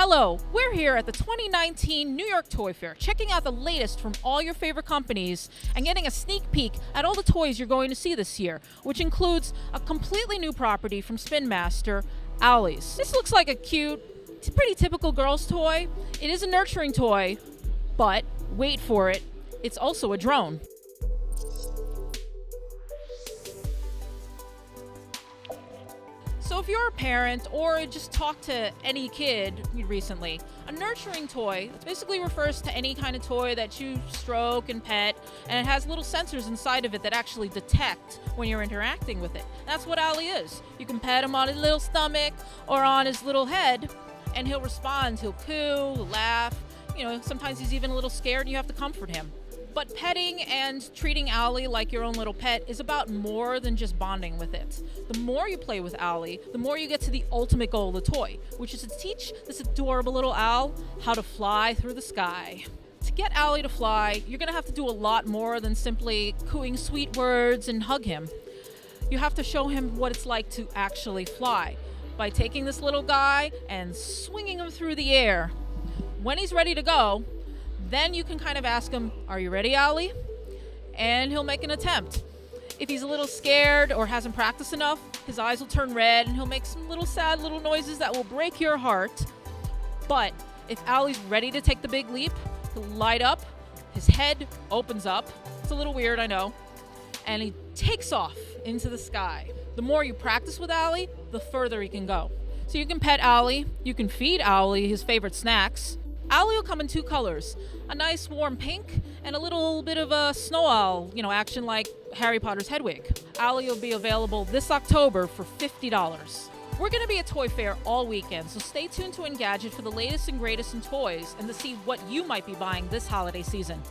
Hello, we're here at the 2019 New York Toy Fair, checking out the latest from all your favorite companies and getting a sneak peek at all the toys you're going to see this year, which includes a completely new property from Spin Master, Owleez. This looks like a cute, pretty typical girl's toy. It is a nurturing toy, but wait for it, it's also a drone. So if you're a parent or just talked to any kid recently, a nurturing toy basically refers to any kind of toy that you stroke and pet, and it has little sensors inside of it that actually detect when you're interacting with it. That's what Owleez is. You can pet him on his little stomach or on his little head, and he'll respond. He'll coo, laugh. You know, sometimes he's even a little scared and you have to comfort him. But petting and treating Owlie like your own little pet is about more than just bonding with it. The more you play with Owlie, the more you get to the ultimate goal of the toy, which is to teach this adorable little owl how to fly through the sky. To get Owlie to fly, you're going to have to do a lot more than simply cooing sweet words and hug him. You have to show him what it's like to actually fly by taking this little guy and swinging him through the air. When he's ready to go, then you can kind of ask him, "Are you ready, Owlie?" And he'll make an attempt. If he's a little scared or hasn't practiced enough, his eyes will turn red and he'll make some little sad little noises that will break your heart. But if Owlie's ready to take the big leap, he'll light up, his head opens up. It's a little weird, I know. And he takes off into the sky. The more you practice with Owlie, the further he can go. So you can pet Owlie, you can feed Owlie his favorite snacks. Owlie will come in two colors, a nice warm pink and a little bit of a snow owl, action like Harry Potter's Hedwig. Owlie will be available this October for $50. We're going to be at Toy Fair all weekend, so stay tuned to Engadget for the latest and greatest in toys and to see what you might be buying this holiday season.